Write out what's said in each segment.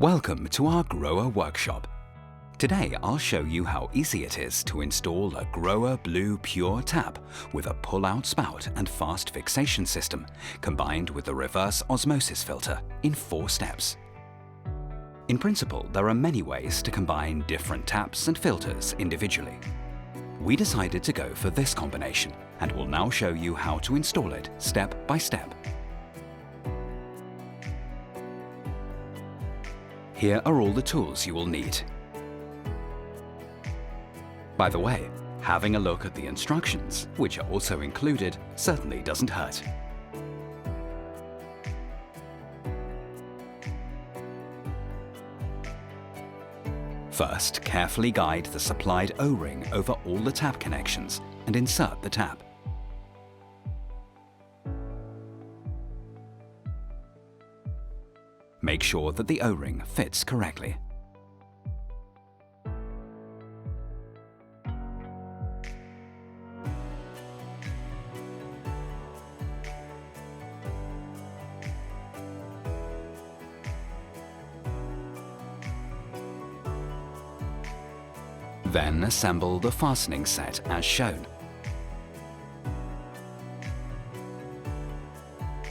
Welcome to our GROHE workshop. Today I'll show you how easy it is to install a GROHE Blue Pure tap with a pull-out spout and FastFixation system combined with the reverse osmosis filter in 4 steps. In principle, there are many ways to combine different taps and filters individually. We decided to go for this combination and will now show you how to install it step by step. Here are all the tools you will need. By the way, having a look at the instructions, which are also included, certainly doesn't hurt. First, carefully guide the supplied O-ring over all the tap connections and insert the tap. Make sure that the O-ring fits correctly. Then assemble the fastening set as shown.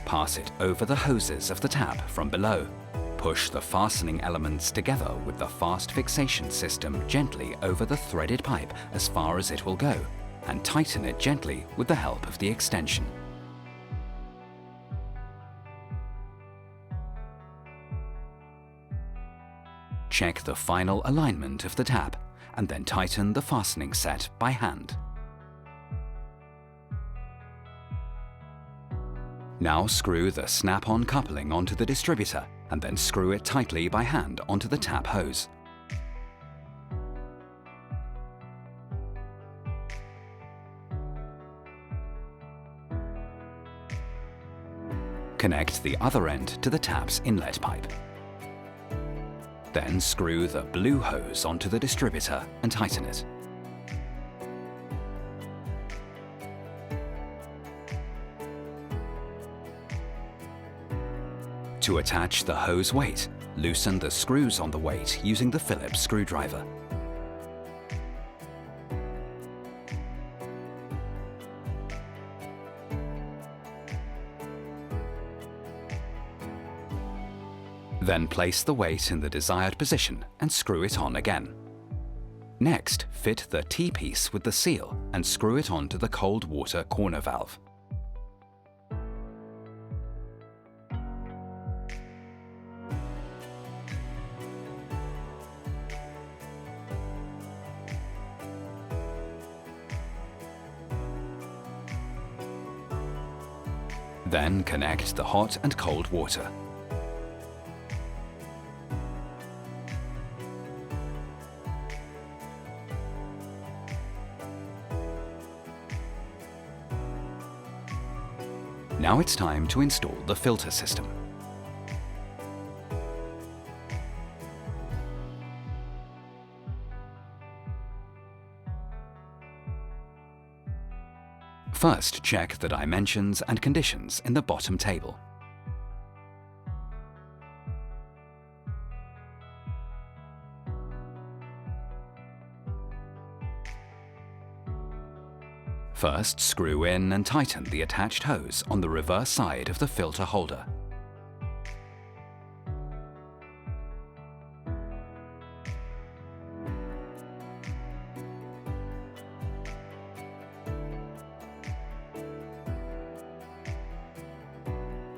Pass it over the hoses of the tap from below. Push the fastening elements together with the FastFixation system gently over the threaded pipe as far as it will go, and tighten it gently with the help of the extension. Check the final alignment of the tap, and then tighten the fastening set by hand. Now screw the snap-on coupling onto the distributor and then screw it tightly by hand onto the tap hose. Connect the other end to the tap's inlet pipe. Then screw the blue hose onto the distributor and tighten it. To attach the hose weight, loosen the screws on the weight using the Phillips screwdriver. Then place the weight in the desired position and screw it on again. Next, fit the T-piece with the seal and screw it onto the cold water corner valve. Then connect the hot and cold water. Now it's time to install the filter system. First, check the dimensions and conditions in the bottom table. First, screw in and tighten the attached hose on the reverse side of the filter holder.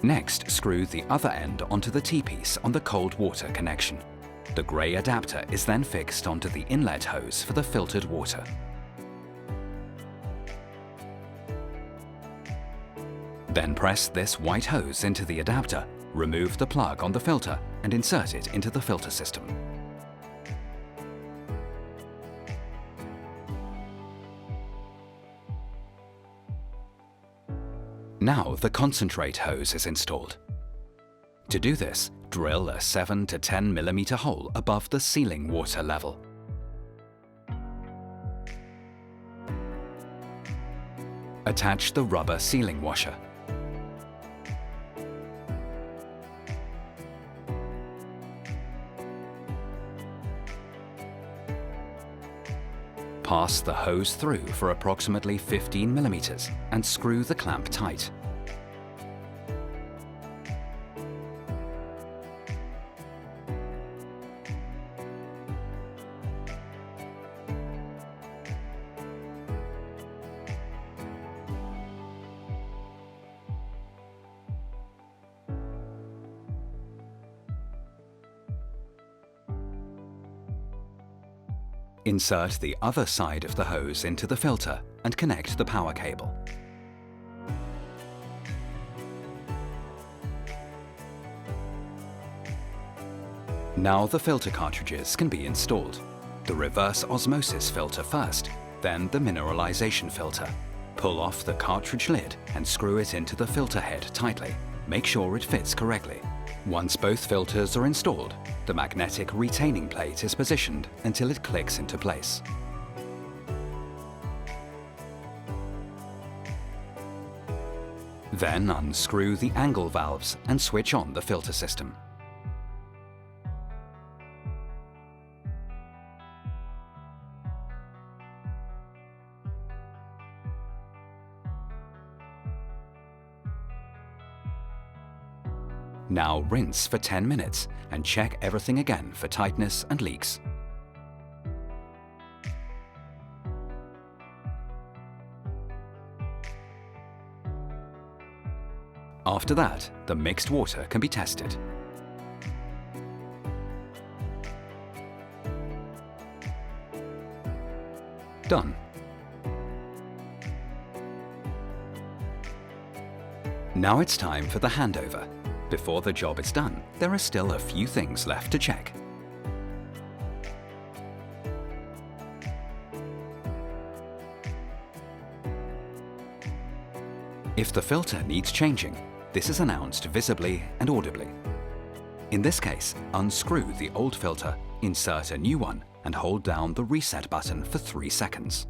Next, screw the other end onto the T-piece on the cold water connection. The grey adapter is then fixed onto the inlet hose for the filtered water. Then press this white hose into the adapter, remove the plug on the filter and insert it into the filter system. Now the concentrate hose is installed. To do this, drill a 7 to 10 mm hole above the sealing water level. Attach the rubber sealing washer. Pass the hose through for approximately 15 millimeters and screw the clamp tight. Insert the other side of the hose into the filter and connect the power cable. Now the filter cartridges can be installed. The reverse osmosis filter first, then the mineralization filter. Pull off the cartridge lid and screw it into the filter head tightly. Make sure it fits correctly. Once both filters are installed, the magnetic retaining plate is positioned until it clicks into place. Then unscrew the angle valves and switch on the filter system. Now rinse for 10 minutes and check everything again for tightness and leaks. After that, the mixed water can be tested. Done. Now it's time for the handover. Before the job is done, there are still a few things left to check. If the filter needs changing, this is announced visibly and audibly. In this case, unscrew the old filter, insert a new one, and hold down the reset button for 3 seconds.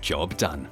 Job done.